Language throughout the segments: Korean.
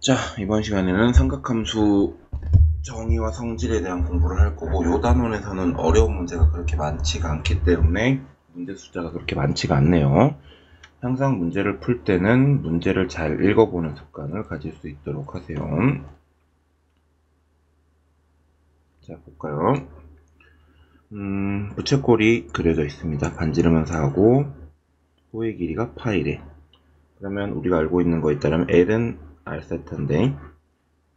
자, 이번 시간에는 삼각함수 정의와 성질에 대한 공부를 할 거고, 요 단원에서는 어려운 문제가 그렇게 많지가 않기 때문에 문제 숫자가 그렇게 많지가 않네요. 항상 문제를 풀 때는 문제를 잘 읽어보는 습관을 가질 수 있도록 하세요. 자, 볼까요? 부채꼴이 그려져 있습니다. 반지르면서 하고 호의 길이가 파이래. 그러면 우리가 알고 있는 거에 따르면 L은 R세타인데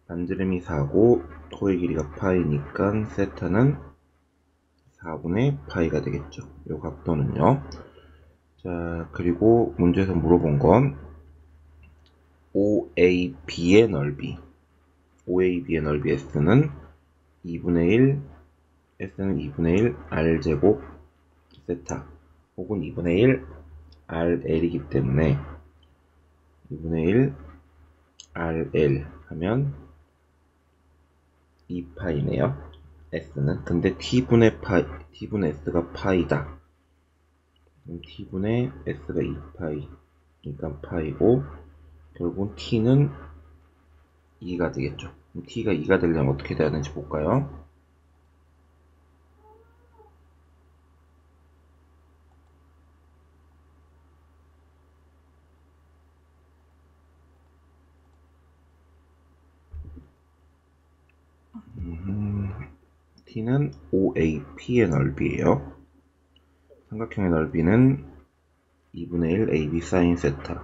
반지름이 4고 호의 길이가 파이니까 세타는 4분의 파이가 되겠죠. 요 각도는요. 자, 그리고 문제에서 물어본 건 OAB의 넓이. OAB의 넓이 S는 2분의 1, S는 2분의 1 R제곱 세타 혹은 2분의 1 RL이기 때문에 2분의 1 RL 하면 2파이네요. S는. 근데 T분의 S가 파이다. T분의 S가 2파이. 그러니까 파이고, 결국은 T는 2가 되겠죠. 그럼 T가 2가 되려면 어떻게 돼야 되는지 볼까요? T는 OAP의 넓이에요. 삼각형의 넓이는 2분의 1 AB 사인 세타.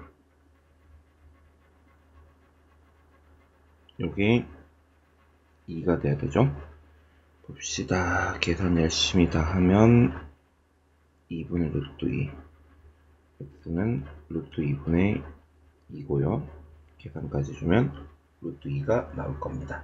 여기 2가 돼야 되죠. 봅시다. 계산 열심히 다 하면 2분의 루트 2. x는 루트 2분의 2고요. 계산까지 주면 루트 2가 나올 겁니다.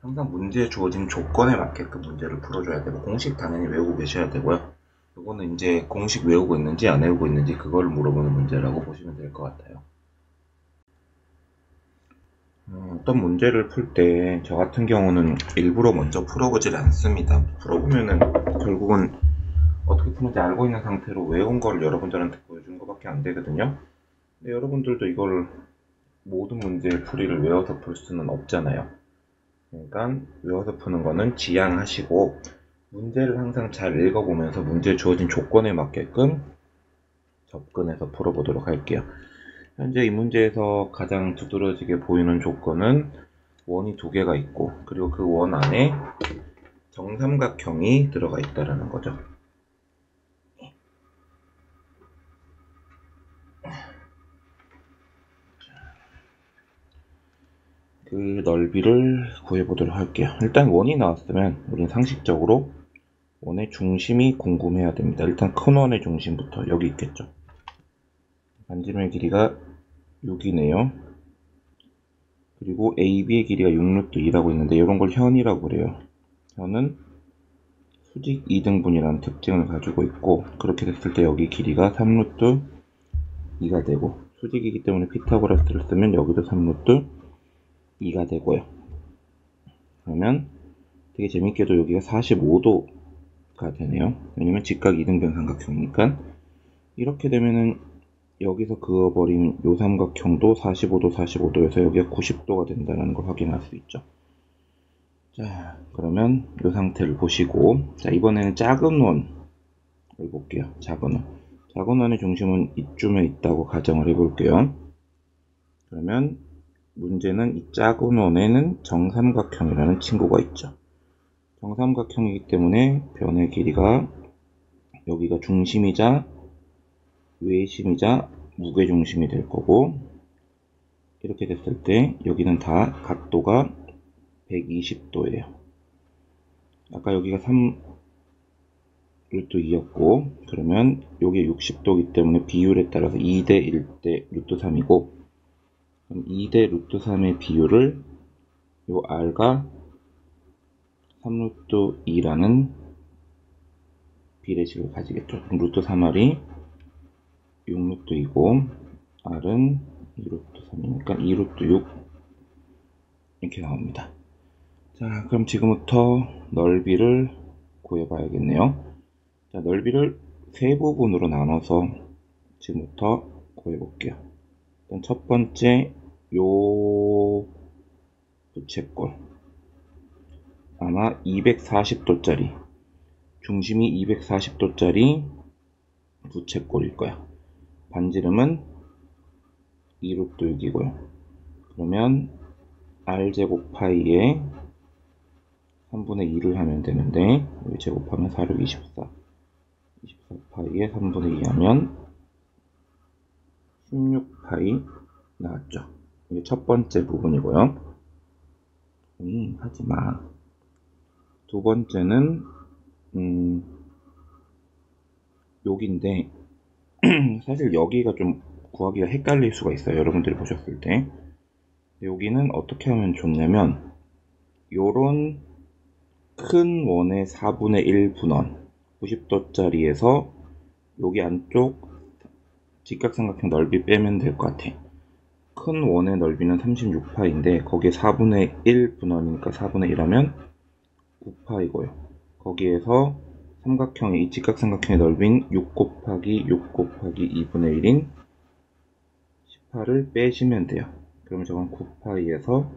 항상 문제에 주어진 조건에 맞게끔 문제를 풀어줘야 되고, 공식 당연히 외우고 계셔야 되고요. 이거는 이제 공식 외우고 있는지 안 외우고 있는지 그걸 물어보는 문제라고 보시면 될 것 같아요. 어떤 문제를 풀 때 저 같은 경우는 일부러 먼저 풀어보질 않습니다. 풀어보면은 결국은 어떻게 푸는지 알고 있는 상태로 외운 걸 여러분들한테 보여주는 것밖에 안 되거든요. 근데 여러분들도 이걸 모든 문제의 풀이를 외워서 풀 수는 없잖아요. 그러니까 외워서 푸는 거는 지양하시고 문제를 항상 잘 읽어보면서 문제에 주어진 조건에 맞게끔 접근해서 풀어보도록 할게요. 현재 이 문제에서 가장 두드러지게 보이는 조건은 원이 두 개가 있고, 그리고 그 원 안에 정삼각형이 들어가 있다는 거죠. 그 넓이를 구해보도록 할게요. 일단 원이 나왔으면 우리는 상식적으로 원의 중심이 궁금해야 됩니다. 일단 큰 원의 중심부터 여기 있겠죠. 반지름의 길이가 6이네요. 그리고 AB의 길이가 6루트 2라고 있는데 이런 걸 현이라고 그래요. 현은 수직 2등분이라는 특징을 가지고 있고, 그렇게 됐을 때 여기 길이가 3루트 2가 되고, 수직이기 때문에 피타고라스를 쓰면 여기도 3루트 2가 되고요. 그러면 되게 재밌게도 여기가 45도가 되네요. 왜냐면 직각 2등변 삼각형이니까. 이렇게 되면은 여기서 그어버린 요 삼각형도 45도 45도에서 여기가 90도가 된다는 걸 확인할 수 있죠. 자, 그러면 이 상태를 보시고, 자, 이번에는 작은 원을 볼게요. 작은 원. 작은 원의 중심은 이쯤에 있다고 가정을 해볼게요. 그러면 문제는 이 작은 원에는 정삼각형이라는 친구가 있죠. 정삼각형이기 때문에 변의 길이가 여기가 중심이자 외심이자 무게중심이 될 거고, 이렇게 됐을 때 여기는 다 각도가 120도예요. 아까 여기가 3루트 2였고, 그러면 여기 60도이기 때문에 비율에 따라서 2대 1대 루트 3이고, 2대 루트 3의 비율을 요 R가 3루트 2라는 비례식을 가지겠죠. 그럼 루트 3R이 6루트 2고 R은 2루트 3이니까 2루트 6 이렇게 나옵니다. 자, 그럼 지금부터 넓이를 구해봐야겠네요. 자, 넓이를 세 부분으로 나눠서 지금부터 구해볼게요. 일단 첫 번째 요 부채꼴 아마 240도짜리 중심이 240도짜리 부채꼴일 거야. 반지름은 2루트 6이고요. 그러면 r제곱 파이에 3분의 2를 하면 되는데 여기 제곱하면 4, 6, 24 24파이에 3분의 2 하면 16파이 나왔죠. 이게 첫 번째 부분이고요. 하지마. 두 번째는 여기인데 사실 여기가 좀 구하기가 헷갈릴 수가 있어요. 여러분들이 보셨을 때. 여기는 어떻게 하면 좋냐면 요런 큰 원의 4분의 1 분원 90도짜리에서 여기 안쪽 직각삼각형 넓이 빼면 될 것 같아. 큰 원의 넓이는 36파인데 거기에 4분의 1 분원이니까 4분의 1 하면 9파이고요. 거기에서 삼각형의 이 직각삼각형의 넓이는 6 곱하기 6 곱하기 2분의 1인 18을 빼시면 돼요. 그러면 저건 9파이에서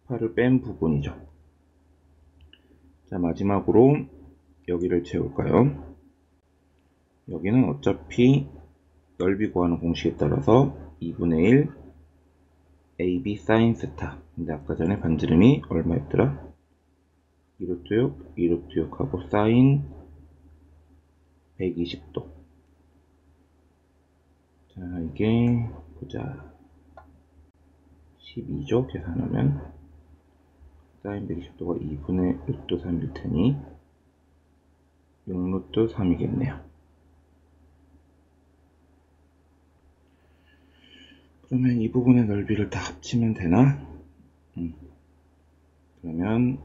18을 뺀 부분이죠. 자, 마지막으로 여기를 채울까요? 여기는 어차피 넓이 구하는 공식에 따라서 2분의 1 AB sin 세타. 근데 아까 전에 반지름이 얼마였더라? 2루트 6, 2루트 6하고 사인 120도. 자, 이게 보자. 12죠? 계산하면 사인 120도가 2분의 루트 3일 테니 6루트 3이겠네요. 그러면 이 부분의 넓이를 다 합치면 되나? 그러면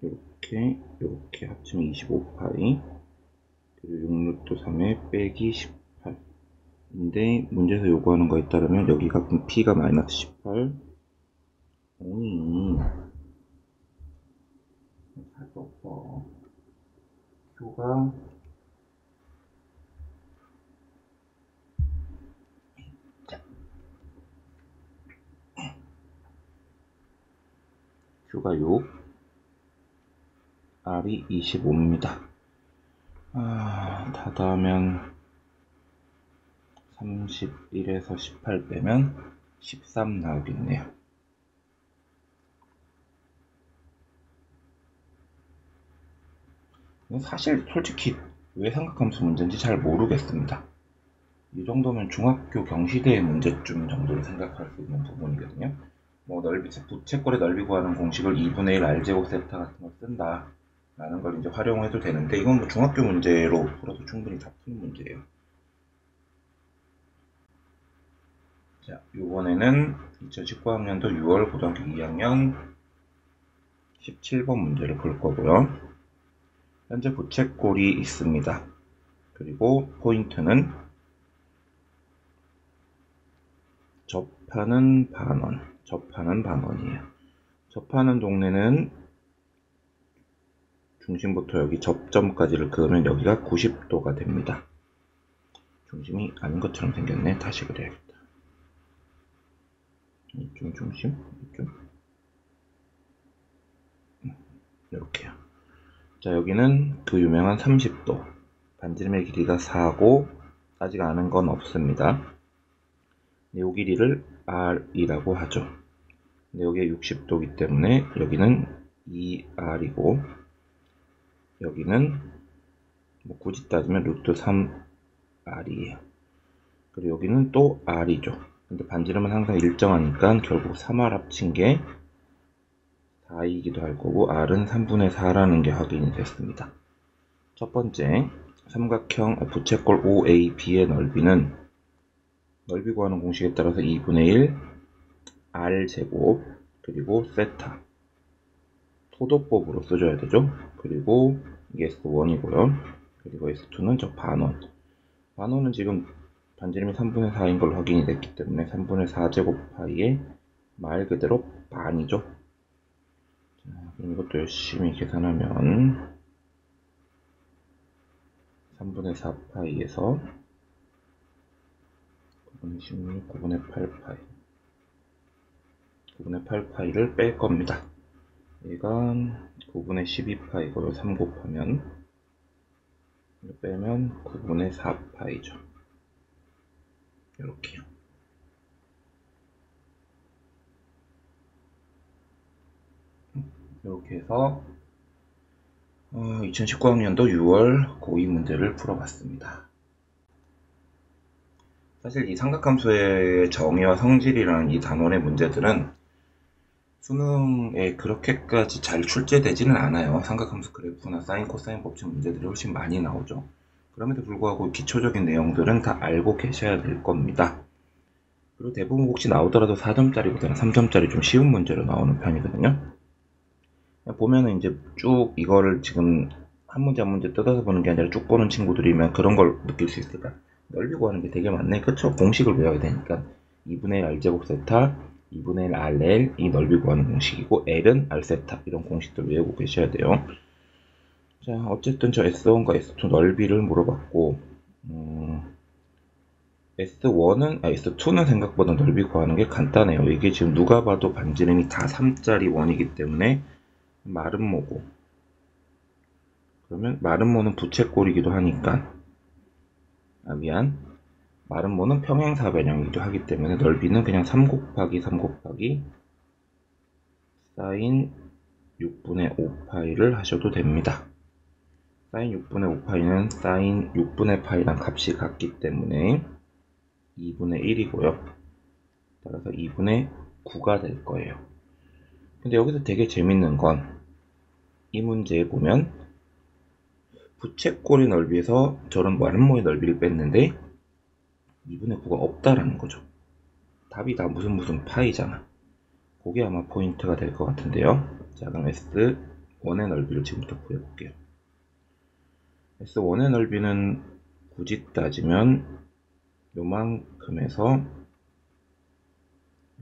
이렇게 합치면 25파이 그리고 6루트 3에 빼기 18인데 문제에서 요구하는 거에 따르면 여기가 P가 마이너스 18 오이 할거 없어. Q가 Q가 6 R이 25입니다. 다 더하면 31에서 18 빼면 13 나오겠네요. 사실 솔직히 왜 삼각함수 문제인지 잘 모르겠습니다. 이 정도면 중학교 경시대의 문제점 정도로 생각할 수 있는 부분이거든요. 뭐 부채꼴의 넓이 구하는 공식을 2분의 1 r제곱 세타 같은 걸 쓴다 라는 걸 이제 활용해도 되는데 이건 뭐 중학교 문제로 풀어도 충분히 다 푸는 문제예요. 자, 이번에는 2019학년도 6월 고등학교 2학년 17번 문제를 볼 거고요. 현재 부채꼴이 있습니다. 그리고 포인트는 접하는 반원이에요. 접하는 동네는 중심부터 여기 접점까지를 그으면 여기가 90도가 됩니다. 중심이 아닌 것처럼 생겼네. 다시 그려야겠다. 이쪽 중심, 이쪽. 이렇게요. 자, 여기는 그 유명한 30도. 반지름의 길이가 4고 아직 아는 건 없습니다. 이 길이를 R이라고 하죠. 근데 여기에 60도이기 때문에 여기는 2R이고 여기는 뭐 굳이 따지면 루트 3R이에요. 그리고 여기는 또 R이죠. 근데 반지름은 항상 일정하니까 결국 3R 합친 게 4이기도 할 거고 R은 3분의 4라는 게 확인이 됐습니다. 첫 번째 삼각형 부채꼴 OAB의 넓이는 넓이 구하는 공식에 따라서 2분의 1 R제곱 그리고 세타 토도법으로 써줘야 되죠. 그리고 이게 S1이고요. 그리고 S2는 저 반원은 지금 반지름이 3분의 4인 걸로 확인이 됐기 때문에 3분의 4제곱 파이의 말 그대로 반이죠. 자, 그럼 이것도 열심히 계산하면 9분의 4파이에서 9분의 16, 9분의 8파이 9분의 8파이를 뺄 겁니다. 얘가 9분의 12파이고요. 3 곱하면 빼면 9분의 4파이죠. 이렇게요. 이렇게 해서 2019학년도 6월 고2 문제를 풀어봤습니다. 사실 이 삼각함수의 정의와 성질이라는 이 단원의 문제들은 수능에 그렇게까지 잘 출제되지는 않아요. 삼각함수 그래프나 사인, 코사인 법칙 문제들이 훨씬 많이 나오죠. 그럼에도 불구하고 기초적인 내용들은 다 알고 계셔야 될 겁니다. 그리고 대부분 혹시 나오더라도 4점짜리보다는 3점짜리 좀 쉬운 문제로 나오는 편이거든요. 보면은 이제 쭉 이거를 지금 한 문제 한 문제 뜯어서 보는 게 아니라 쭉 보는 친구들이면 그런 걸 느낄 수 있을까? 넓이 구하는 게 되게 많네. 그쵸? 공식을 외워야 되니까 2분의 1 R제곱 세타, 2분의 1 RL 이 넓이 구하는 공식이고 L은 R 세타 이런 공식들 외우고 계셔야 돼요. 자, 어쨌든 저 S1과 S2 넓이를 물어봤고 S2는 생각보다 넓이 구하는 게 간단해요. 이게 지금 누가 봐도 반지름이 다 3짜리 원이기 때문에 마름모고, 그러면 마름모는 부채꼴이기도 하니까 마름모는 평행사변형이기도 하기 때문에 넓이는 그냥 3 곱하기 3 곱하기 사인 6분의 5파이를 하셔도 됩니다. 사인 6분의 5파이는 사인 6분의 파이랑 값이 같기 때문에 2분의 1이고요. 따라서 2분의 9가 될 거예요. 근데 여기서 되게 재밌는 건 이 문제에 보면 부채꼴의 넓이에서 저런 마름모의 넓이를 뺐는데 2분의 9가 없다라는 거죠. 답이 다 무슨 파이잖아. 그게 아마 포인트가 될 것 같은데요. 자, 그럼 S1의 넓이를 지금부터 구해볼게요. S1의 넓이는 굳이 따지면 요만큼에서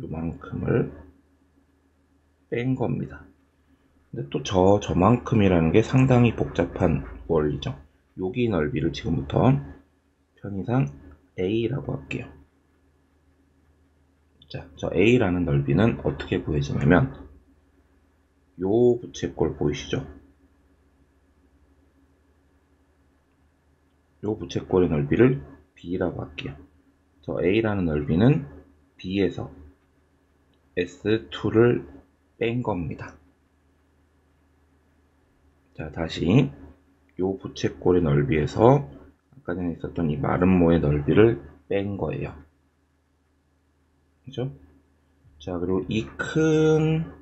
요만큼을 뺀 겁니다. 근데 또 저만큼이라는 게 상당히 복잡한 원리죠. 여기 넓이를 지금부터 편의상 A라고 할게요. 자, 저 A라는 넓이는 어떻게 구해지냐면 요 부채꼴 보이시죠? 요 부채꼴의 넓이를 B라고 할게요. 저 A라는 넓이는 B에서 S2를 뺀 겁니다. 자, 다시 요 부채꼴의 넓이에서 아까 전에 있었던 이 마름모의 넓이를 뺀 거예요. 그죠? 자, 그리고 이 큰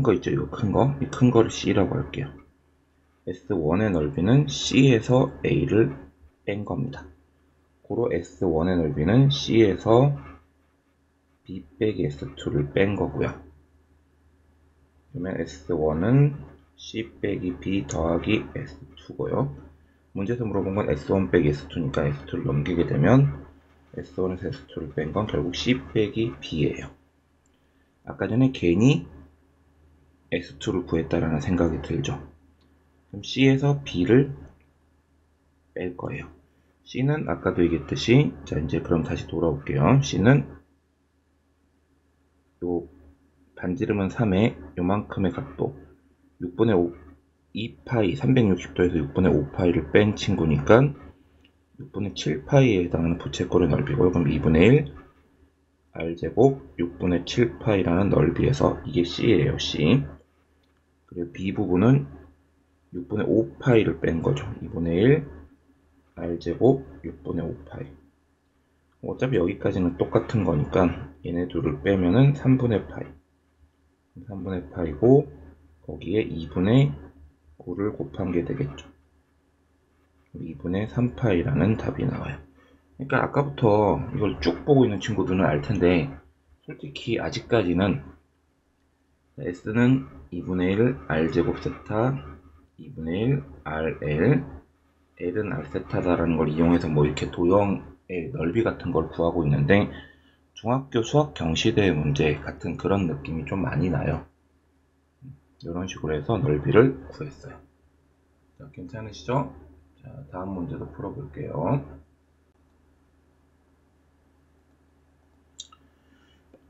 거 있죠? 이거 큰 거. 이 큰 거를 C라고 할게요. S1의 넓이는 C에서 A를 뺀 겁니다. 고로 S1의 넓이는 C에서 B 빼기 S2를 뺀 거고요. 그러면 S1은 C 빼기 B 더하기 S2고요. 문제에서 물어본 건 S1 빼기 S2니까 S2를 넘기게 되면 S1에서 S2를 뺀 건 결국 C 빼기 B예요. 아까 전에 괜히 S2를 구했다라는 생각이 들죠. 그럼 C에서 B를 뺄 거예요. C는 아까도 얘기했듯이, 자, 이제 그럼 다시 돌아올게요. C는 요 반지름은 3에 요만큼의 각도 6분의 5 2파이 360도에서 6분의 5파이를 뺀 친구니까 6분의 7파이에 해당하는 부채꼴의 넓이고요. 그럼 2분의 1 R제곱 6분의 7파이라는 넓이에서 이게 C예요. C. 그리고 B 부분은 6분의 5파이를 뺀 거죠. 2분의 1 R제곱 6분의 5파이. 어차피 여기까지는 똑같은 거니까 얘네 둘을 빼면은 3분의 파이. 3분의 파이고 거기에 2분의 9를 곱한 게 되겠죠. 2분의 3파이라는 답이 나와요. 그러니까 아까부터 이걸 쭉 보고 있는 친구들은 알 텐데 솔직히 아직까지는 S는 2분의 1 R제곱 세타 2분의 1 RL L은 R 세타다라는 걸 이용해서 뭐 이렇게 도형의 넓이 같은 걸 구하고 있는데 중학교 수학 경시대 문제 같은 그런 느낌이 좀 많이 나요. 이런 식으로 해서 넓이를 구했어요. 자, 괜찮으시죠? 자, 다음 문제도 풀어볼게요.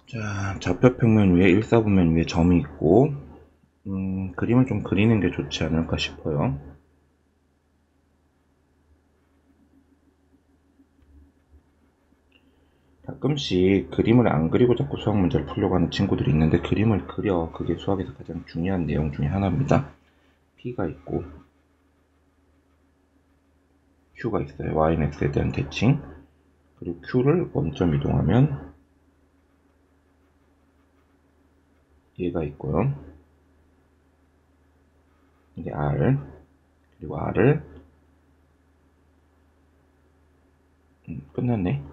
자, 좌표평면 위에 1사분면 위에 점이 있고 그림을 좀 그리는 게 좋지 않을까 싶어요. 가끔씩 그림을 안 그리고 자꾸 수학 문제를 풀려고 하는 친구들이 있는데 그림을 그려. 그게 수학에서 가장 중요한 내용 중에 하나입니다. P가 있고 Q가 있어요. Y는 X에 대한 대칭. 그리고 Q를 원점 이동하면 얘가 있고요. 이게 R, 그리고 R을 끝났네.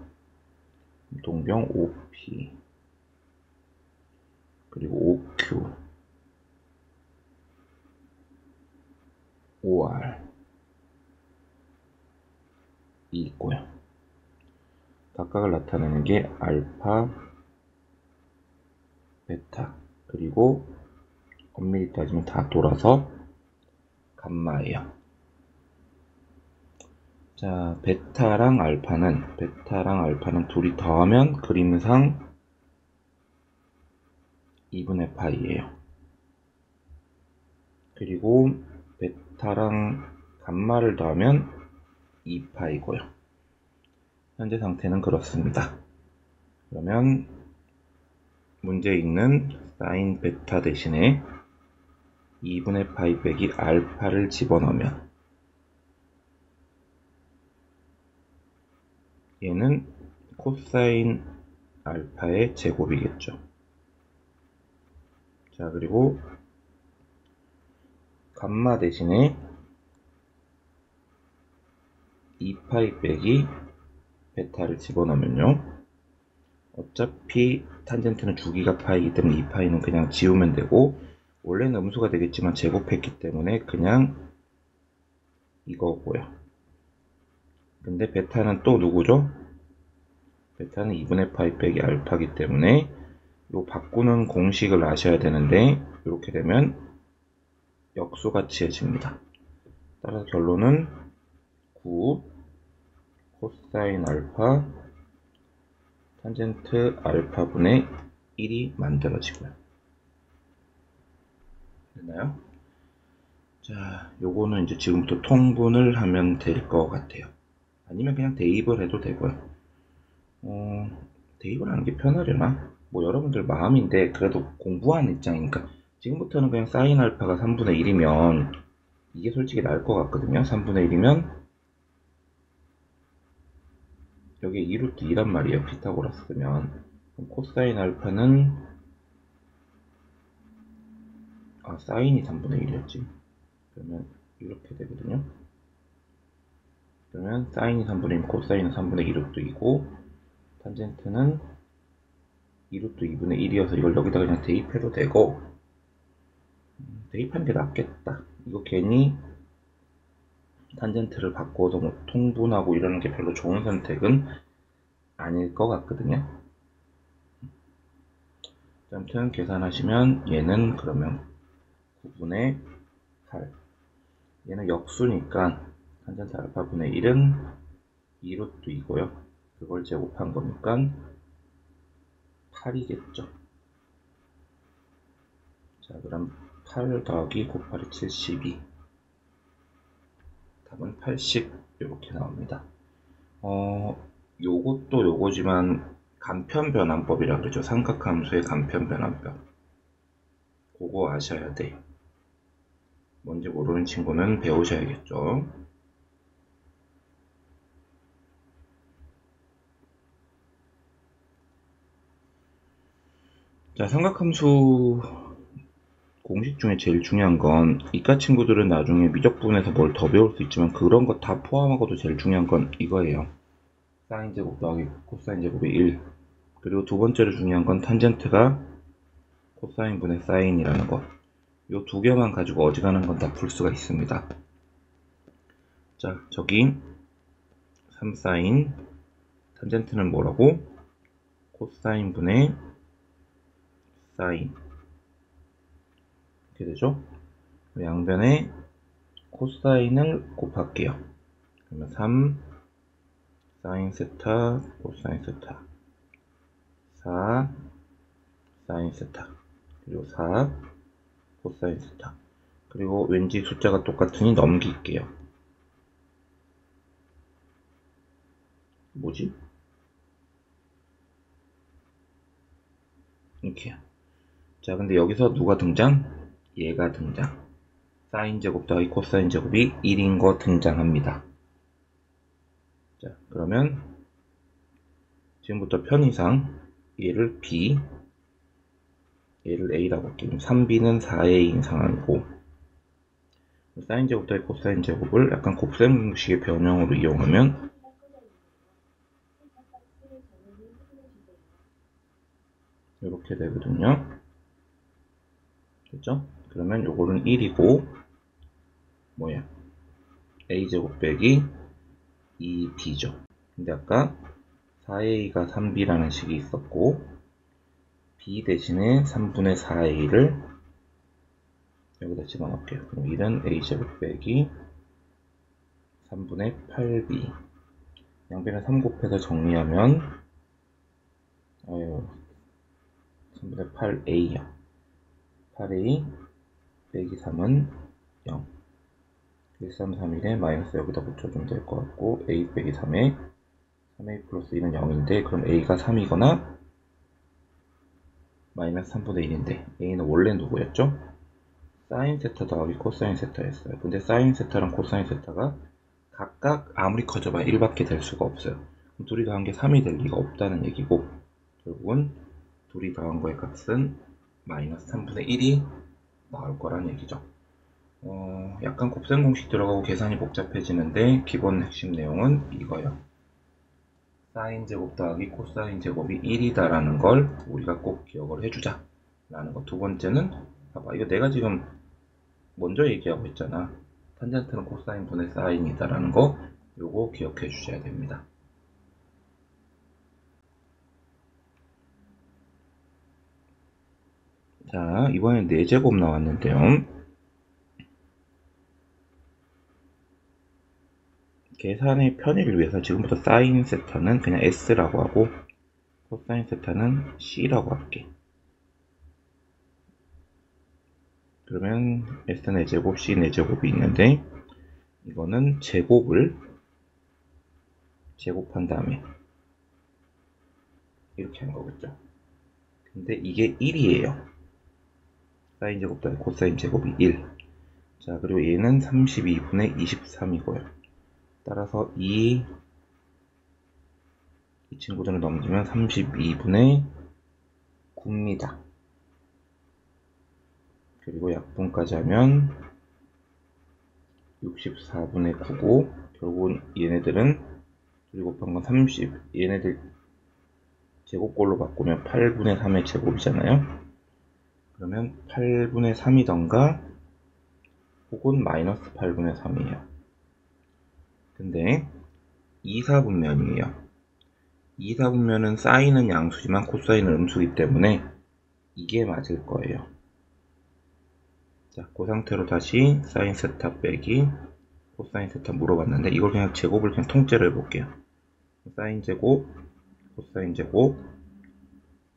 동경 OP, 그리고 OQ, OR 이 있고요. 각각을 나타내는 게 알파, 베타, 그리고 엄밀히 따지면 다 돌아서 감마예요. 자, 베타랑 알파는 둘이 더하면 그림상 2분의 파이예요. 그리고 베타랑 감마를 더하면 2파이고요. 현재 상태는 그렇습니다. 그러면 문제에 있는 사인 베타 대신에 2분의 파이 빼기 알파를 집어넣으면 얘는 코사인 알파의 제곱이겠죠. 자, 그리고 감마 대신에 2파이 빼기 베타를 집어넣으면요. 어차피 탄젠트는 주기가 파이이기 때문에 2파이는 그냥 지우면 되고 원래는 음수가 되겠지만 제곱했기 때문에 그냥 이거고요. 근데 베타는 또 누구죠? 베타는 2분의 파이 빼기 알파이기 때문에 요 바꾸는 공식을 아셔야 되는데 이렇게 되면 역수가치해집니다. 따라서 결론은 9 코사인 알파 탄젠트 알파분의 1이 만들어지고요. 됐나요? 자, 요거는 이제 지금부터 통분을 하면 될 것 같아요. 아니면 그냥 대입을 해도 되고요. 대입을 하는 게 편하려나? 뭐 여러분들 마음인데 그래도 공부하는 입장이니까 지금부터는 그냥 사인 알파가 3분의 1이면 이게 솔직히 나을 것 같거든요. 3분의 1이면 여기에 2루트 2란 말이에요. 피타고라스 쓰면. 그럼 코사인 알파는 사인이 3분의 1이었지. 그러면 이렇게 되거든요. 그러면 사인이 3분의 1, 코사인은 3분의 2루트 2고 탄젠트는 2루트 2분의 1이어서 이걸 여기다가 그냥 대입해도 되고 대입하는 게 낫겠다. 이거 괜히 탄젠트를 바꿔서 뭐 통분하고 이러는 게 별로 좋은 선택은 아닐 것 같거든요. 아무튼 계산하시면 얘는 그러면 9분의 8 얘는 역수니까 탄젠트 알파분의 1은 2루트 2고요. 그걸 제곱한 거니까 8이겠죠. 자, 그럼 8 더하기 곱하기 72 답은 80 이렇게 나옵니다. 요것도 요거지만 간편변환법이라 그러죠. 삼각함수의 간편변환법. 그거 아셔야 돼. 뭔지 모르는 친구는 배우셔야겠죠. 자, 삼각함수 공식 중에 제일 중요한 건 이과 친구들은 나중에 미적분에서 뭘 더 배울 수 있지만 그런 거 다 포함하고도 제일 중요한 건 이거예요. 사인 제곱 더하기 코사인 제곱이 1. 그리고 두 번째로 중요한 건 탄젠트가 코사인 분의 사인이라는 거. 요 두 개만 가지고 어지간한 건 다 풀 수가 있습니다. 자, 저기 3사인 탄젠트는 뭐라고? 코사인 분의 사인 이렇게 되죠? 양변에 코사인을 곱할게요. 그러면 3 사인 세타 코사인 세타 4 사인 세타 그리고 4 코사인 세타 그리고 왠지 숫자가 똑같으니 넘길게요. 뭐지? 이렇게요. 자, 근데 여기서 누가 등장? 얘가 등장. 사인 제곱 더하기 코사인 제곱이 1인 거 등장합니다. 자, 그러면 지금부터 편의상 얘를 B, 얘를 A라고 할게요. 3B는 4A인 상황이고 사인 제곱 더하기 코사인 제곱을 약간 곱셈 공식의 변형으로 이용하면 이렇게 되거든요. 됐죠? 그러면 요거는 1이고 뭐야? A제곱 빼기 2B죠. 근데 아까 4A가 3B라는 식이 있었고 B 대신에 3분의 4A를 여기다 집어넣을게요. 그럼 1은 A제곱 빼기 3분의 8B 양변에 3 곱해서 정리하면 3분의 8A요. 8A 빼기 3은 0 1, 3, 3, 1에 마이너스 여기다 붙여주면 될 것 같고 A 빼기 3에 3A 플러스 1은 0인데 그럼 A가 3이거나 마이너스 3분의 1인데 A는 원래 누구였죠? 사인 세타 더하기 코사인 세타였어요. 근데 사인 세타랑 코사인 세타가 각각 아무리 커져봐야 1밖에 될 수가 없어요. 그럼 둘이 더한 게 3이 될 리가 없다는 얘기고 결국은 둘이 더한 거의 값은 마이너스 3분의 1이 나올 거란 얘기죠. 약간 곱셈 공식 들어가고 계산이 복잡해지는데 기본 핵심 내용은 이거예요. 사인 제곱 더하기 코사인 제곱이 1이다 라는 걸 우리가 꼭 기억을 해주자 라는 거. 두 번째는 봐봐, 이거 내가 지금 먼저 얘기하고 있잖아. 탄젠트는 코사인 분의 사인이다 라는 거 요거 기억해 주셔야 됩니다. 자, 이번엔 4제곱 나왔는데요. 계산의 편의를 위해서 지금부터 사인 세타는 그냥 S라고 하고 코사인 세타는 C라고 할게. 그러면 S 4제곱, C 4제곱이 있는데 이거는 제곱을 제곱한 다음에 이렇게 한 거겠죠. 근데 이게 1이에요. 사인 제곱 더하기 코사인 제곱이 1. 자, 그리고 얘는 32분의 23이고요. 따라서 이 친구들을 넘기면 32분의 9입니다. 그리고 약분까지 하면 64분의 9고 결국은 얘네들은 둘이 곱한 건 30, 얘네들 제곱꼴로 바꾸면 8분의 3의 제곱이잖아요. 그러면 8분의 3이던가 혹은 마이너스 8분의 3이에요. 근데 2사분면이에요. 2사분면은 사인은 양수지만 코사인은 음수이기 때문에 이게 맞을 거예요. 자, 그 상태로 다시 사인 세타 빼기 코사인 세타 물어봤는데 이걸 그냥 제곱을 그냥 통째로 해볼게요. 사인 제곱 코사인 제곱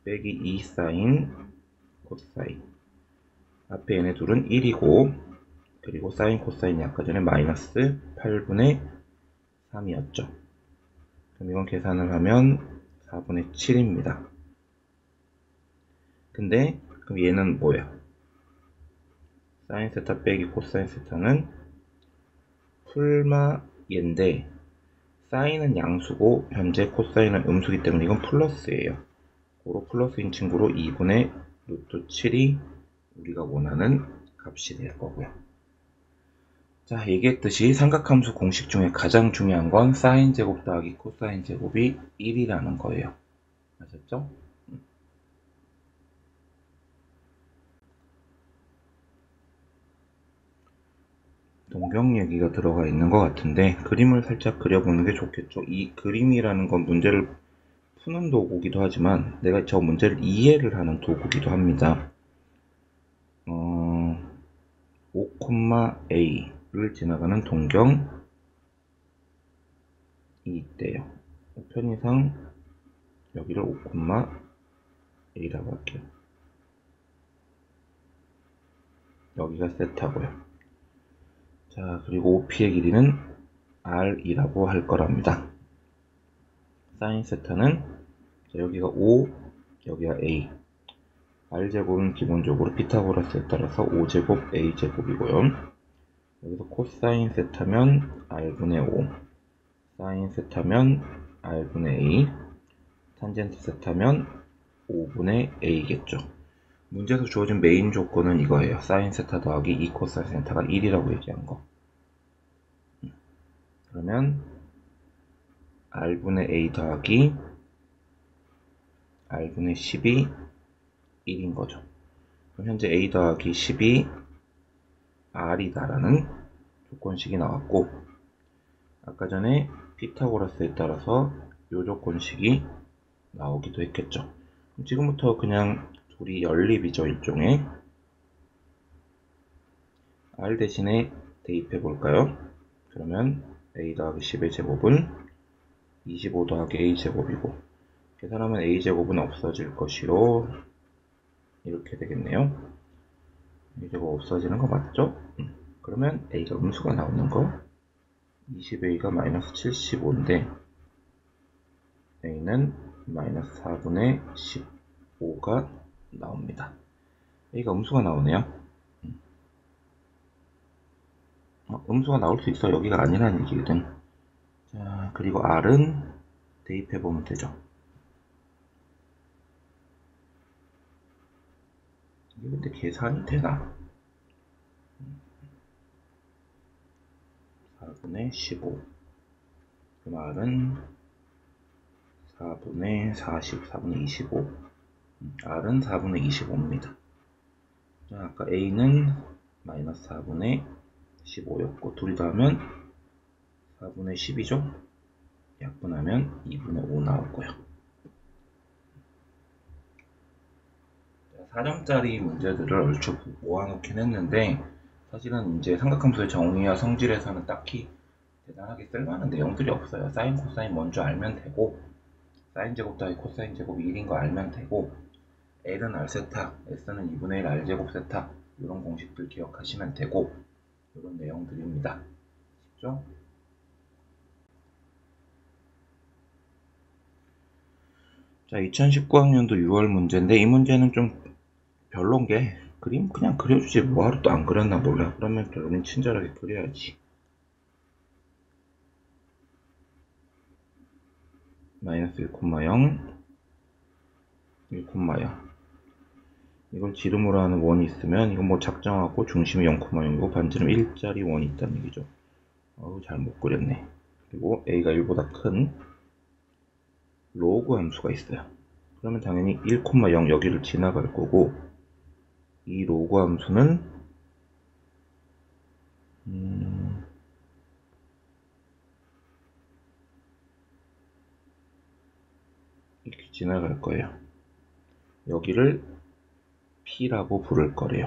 빼기 2 사인 코사인 앞에 얘네 둘은 1이고 그리고 사인 코사인이 아까 전에 마이너스 8분의 3이었죠. 그럼 이건 계산을 하면 4분의 7입니다. 근데 그럼 얘는 뭐야? 사인 세타 빼기 코사인 세타는 풀마 얘인데 사인은 양수고 현재 코사인은 음수기 때문에 이건 플러스예요. 고로 플러스인 친구로 2분의 루트 7이 우리가 원하는 값이 될 거고요. 자, 얘기했듯이 삼각함수 공식 중에 가장 중요한 건 사인 제곱 더하기 코사인 제곱이 1이라는 거예요. 아셨죠? 동경 얘기가 들어가 있는 것 같은데 그림을 살짝 그려보는 게 좋겠죠. 이 그림이라는 건 문제를 푸는 도구기도 하지만 내가 저 문제를 이해를 하는 도구기도 합니다. 5, A 지나가는 동경이 있대요. 편의상 여기를 5,a라고 할게요. 여기가 세타고요. 자, 그리고 OP의 길이는 r이라고 할 거랍니다. 사인 세타는 여기가 5, 여기가 a. r제곱은 기본적으로 피타고라스에 따라서 5제곱 a제곱이고요. 여기서 코사인 세타면 r분의 5, 사인 세타면 r분의 a, 탄젠트 세타면 5분의 a겠죠. 문제에서 주어진 메인 조건은 이거예요. 사인 세타 더하기 2 코사인 세타가 1이라고 얘기한 거. 그러면 r분의 a 더하기 r분의 10이 1인 거죠. 그럼 현재 a 더하기 10이 r이다라는 조건식이 나왔고, 아까 전에 피타고라스에 따라서 이 조건식이 나오기도 했겠죠. 지금부터 그냥 둘이 연립이죠. 일종의 r 대신에 대입해 볼까요? 그러면 a 더하기 10의 제곱은 25 더하기 a 제곱이고, 계산하면 a 제곱은 없어질 것이로 이렇게 되겠네요. a 제곱 없어지는 거 맞죠? 그러면 a가 음수가 나오는 거, 20a가 마이너스 75인데 a는 마이너스 4분의 15가 나옵니다. a가 음수가 나오네요. 음수가 나올 수 있어. 여기가 아니라는 얘기거든. 자, 그리고 r은 대입해보면 되죠. 이게 근데 계산이 되나? 4분의 15. 그 r은 4분의 40, 4분의 25. r은 4분의 25입니다. 자, 아까 a는 마이너스 4분의 15였고, 둘이 더하면 4분의 10이죠? 약분하면 2분의 5 나오고요. 4점짜리 문제들을 얼추 모아놓긴 했는데, 사실은 이제 삼각함수의 정의와 성질에서는 딱히 대단하게 쓸만한 내용들이 없어요. 사인, 코사인 먼저 알면 되고, 사인 제곱 더하기 코사인 제곱이 1인 거 알면 되고, L은 R세타, S는 2분의 1 R제곱 세타, 이런 공식들 기억하시면 되고, 이런 내용들입니다. 쉽죠? 자, 2019학년도 6월 문제인데, 이 문제는 좀 별론 게, 그림 그냥 그려주지 뭐하러 또 안 그렸나 몰라. 그러면 별로는 친절하게 그려야지. 마이너스 1,0, 1,0. 이걸 지름으로 하는 원이 있으면 이건 뭐 작정하고 중심이 0,0이고 반지름 1짜리 원이 있다는 얘기죠. 잘 못 그렸네. 그리고 a가 1보다 큰 로그 함수가 있어요. 그러면 당연히 1,0 여기를 지나갈 거고, 이 로그 함수는 이렇게 지나갈 거예요. 여기를 p라고 부를 거래요.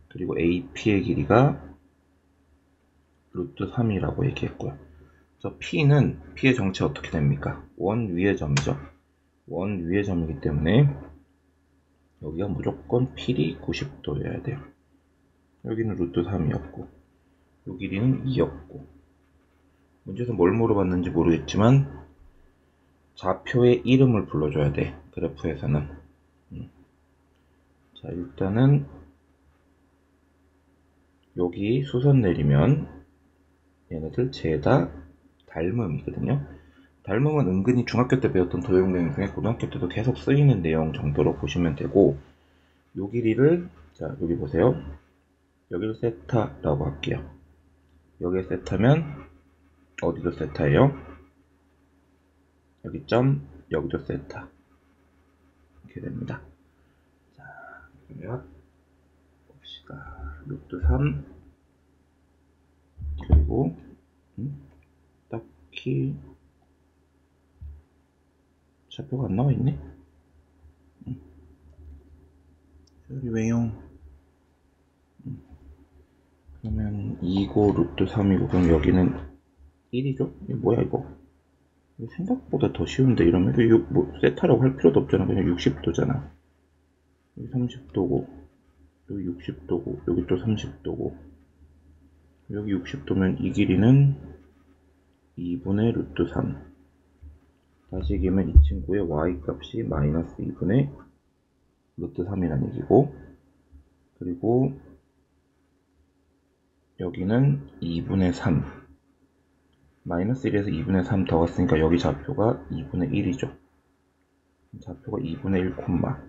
그리고 AP의 길이가 루트 3이라고 얘기했고요. 그래서 P는 P의 정체 어떻게 됩니까? 원 위의 점이죠. 원 위의 점이기 때문에 여기가 무조건 P이 90도여야 돼요. 여기는 루트 3이었고 이 길이는 2였고, 문제에서 뭘 물어봤는지 모르겠지만 좌표의 이름을 불러줘야 돼. 그래프에서는. 자, 일단은 여기 수선 내리면 얘네들 죄다 닮음이거든요. 닮음은 은근히 중학교 때 배웠던 도형 내용 중에 고등학교 때도 계속 쓰이는 내용 정도로 보시면 되고, 요 길이를, 자, 여기 보세요. 여기를 세타라고 할게요. 여기에 세타면 어디도 세타예요? 여기 점, 여기도 세타. 이렇게 됩니다. 자, 그러면 봅시다. 루트 3 그리고 딱히 좌표가 안 나와 있네. 여기 왜요? 그러면 2고 루트 3이고 그럼 여기는 1이죠? 이게 뭐야 이거? 생각보다 더 쉬운데 이러면 뭐 세타라고 할 필요도 없잖아. 그냥 60도잖아. 여기 30도고 여기 60도고 여기 또 30도고 여기 60도면 이 길이는 2분의 루트 3. 다시 얘기하면 이 친구의 y값이 마이너스 2분의 루트 3이라는 얘기고, 그리고 여기는 2분의 3. 마이너스 1에서 2분의 3 더갔으니까 여기 좌표가 2분의 1이죠. 좌표가 2분의 1 콤마.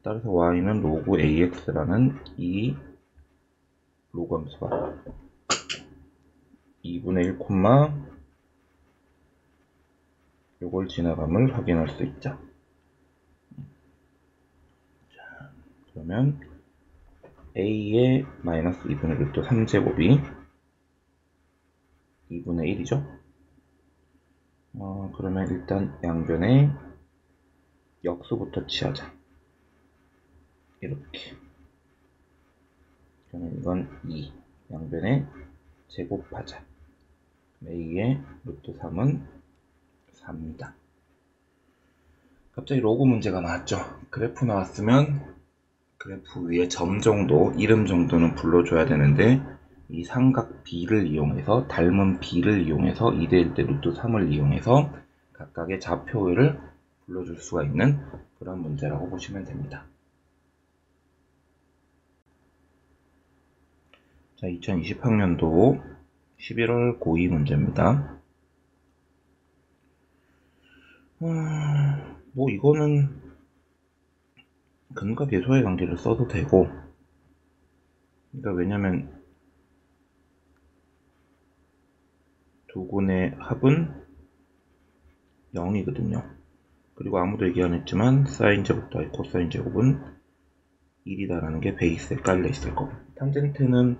따라서 y는 로그 ax라는 이 로그 함수가 2분의 1 콤마 요걸 지나감을 확인할 수 있죠. 자, 그러면 a의 마이너스 2분의 루트 3제곱이 2분의 1이죠. 그러면 일단 양변에 역수부터 취하자. 이렇게. 그러면 이건 2. 양변에 제곱하자. a의 루트 3은 4입니다. 갑자기 로그 문제가 나왔죠. 그래프 나왔으면 그래프 위에 점 정도, 이름 정도는 불러줘야 되는데 이 삼각 B를 이용해서, 닮은 B를 이용해서 2대1대 루트 3을 이용해서 각각의 좌표를 불러줄 수가 있는 그런 문제라고 보시면 됩니다. 자, 2020학년도 11월 고2 문제입니다. 뭐 이거는 근과 계수의 관계를 써도 되고, 그러니까 왜냐면 두 군의 합은 0이거든요. 그리고 아무도 얘기 안 했지만 사인 제곱 더하기 코사인 제곱은 1이다라는 게 베이스에 깔려 있을 거고, 탄젠트는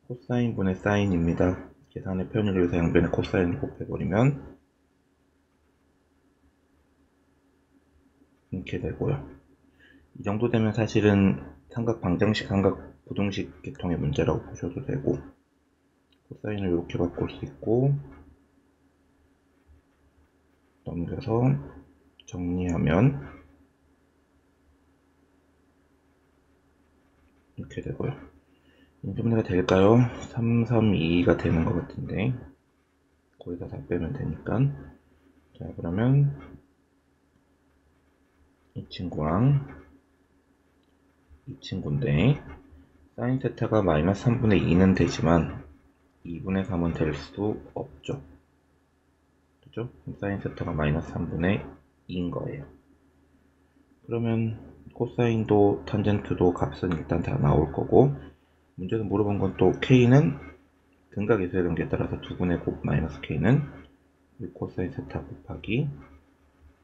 코사인 분의 사인입니다. 계산의 편의를 위해서 양변에 코사인을 곱해버리면 이렇게 되고요. 이 정도 되면 사실은 삼각 방정식, 삼각 부등식 계통의 문제라고 보셔도 되고, 코사인을 이렇게 바꿀 수 있고, 넘겨서 정리하면 이렇게 되고요. 인수분해가 될까요? 3, 3, 2가 되는 것 같은데 거기다 다 빼면 되니까. 자, 그러면 이 친구랑 이 친구인데 사인 세타가 마이너스 3분의 2는 되지만 2분의 3은 될 수도 없죠. 그죠? 사인 세타가 마이너스 3분의 2인 거예요. 그러면 코사인도 탄젠트도 값은 일단 다 나올 거고, 문제에서 물어본 건 또 k는 근과 계수의 관계에 따라서 두분의 곱 마이너스 k는 코사인 세타 곱하기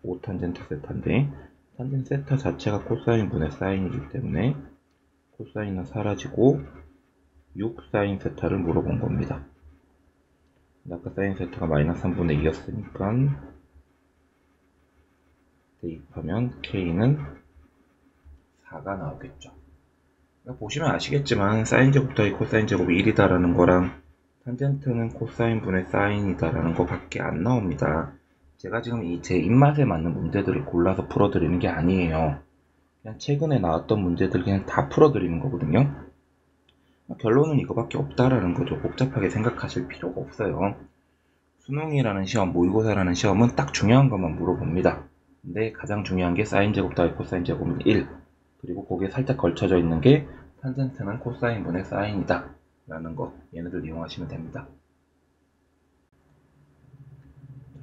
5 탄젠트 세타인데, 탄젠트 세타 자체가 코사인 분의 사인이기 때문에 코사인은 사라지고 6 사인 세타를 물어본 겁니다. 아까 사인 세타가 마이너스 3분의 2였으니까 대입하면 k는 4가 나오겠죠. 그러니까 보시면 아시겠지만 사인 제곱 더하기 코사인 제곱이 1이다라는 거랑 탄젠트는 코사인 분의 사인이다라는 거 밖에 안 나옵니다. 제가 지금 제 입맛에 맞는 문제들을 골라서 풀어드리는 게 아니에요. 그냥 최근에 나왔던 문제들 그냥 다 풀어드리는 거거든요. 결론은 이거밖에 없다라는 거죠. 복잡하게 생각하실 필요가 없어요. 수능이라는 시험, 모의고사라는 시험은 딱 중요한 것만 물어봅니다. 근데 가장 중요한 게 사인 제곱 더하기 코사인 제곱은 1, 그리고 거기에 살짝 걸쳐져 있는 게 탄젠트는 코사인 분의 사인이다 라는 거, 얘네들 이용하시면 됩니다.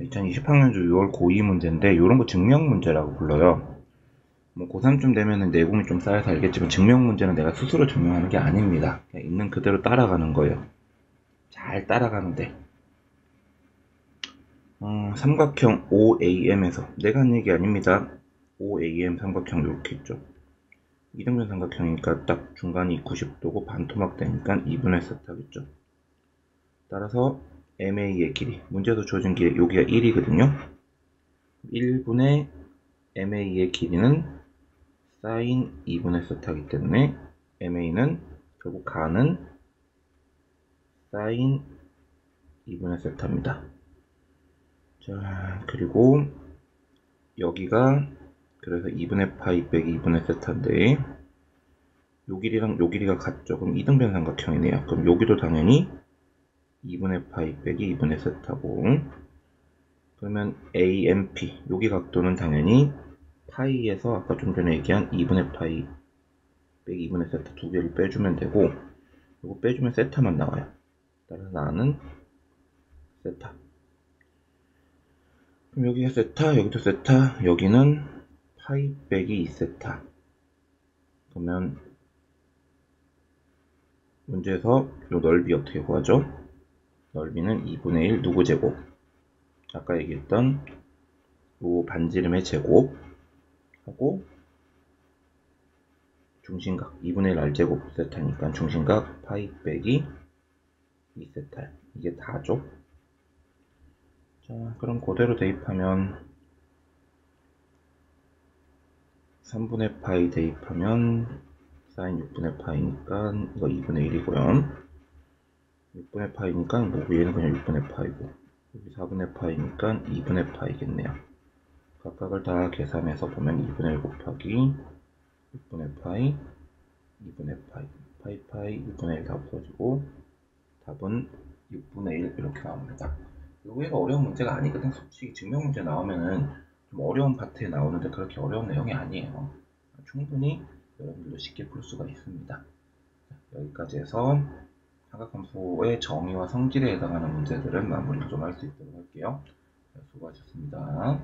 2020학년도 6월 고2 문제인데 이런 거 증명 문제라고 불러요. 뭐 고3쯤 되면은 내공이 좀 쌓여서 알겠지만 증명 문제는 내가 스스로 증명하는 게 아닙니다. 그냥 있는 그대로 따라가는 거예요. 잘 따라가는데 삼각형 OAM에서 내가 한 얘기 아닙니다. OAM 삼각형 이렇게 있죠. 이등변 삼각형이니까 딱 중간이 90도고 반토막 되니까 2분의 세타겠죠. 따라서 MA의 길이, 문제에서 주어진 길이 여기가 1이거든요. 1분의 MA의 길이는 사인 2분의 세타이기 때문에 MA는 결국 가는 사인 2분의 세타입니다. 자, 그리고 여기가 그래서 2분의 파이 빼기 2분의 세타인데 요 길이랑 요 길이가 같죠? 그럼 이등변 삼각형이네요. 그럼 여기도 당연히 2분의 파이 빼기 2분의 세타고, 그러면 AMP 여기 각도는 당연히 파이에서 아까 좀 전에 얘기한 2분의 파이 빼기 2분의 세타 두 개를 빼주면 되고, 이거 빼주면 세타만 나와요. 따라서 나는 세타. 그럼 여기가 세타, 여기도 세타, 여기는 파이 빼기 2세타. 그러면 문제에서 이 넓이 어떻게 구하죠? 넓이는 2분의 1 누구 제곱? 아까 얘기했던 요 반지름의 제곱 하고 중심각 2분의 1 r제곱 세타니까 중심각 파이 빼기 2세타. 이게 다죠? 자, 그럼 그대로 대입하면 3분의 파이 대입하면 사인 6분의 파이니까 이거 2분의 1이고요. 6분의 파이니까 뭐고 얘는 그냥 6분의 파이고, 여기 4분의 파이니까 2분의 파이겠네요. 각각을 다 계산해서 보면 2분의 1 곱하기 6분의 파이 2분의 파이 파이 6분의 1 다 없어지고 답은 6분의 1 이렇게 나옵니다. 의외로 어려운 문제가 아니거든. 솔직히 증명 문제 나오면은 좀 어려운 파트에 나오는데 그렇게 어려운 내용이 아니에요. 충분히 여러분들도 쉽게 풀 수가 있습니다. 여기까지 해서 삼각함수의 정의와 성질에 해당하는 문제들은 마무리를 좀 할 수 있도록 할게요. 수고하셨습니다.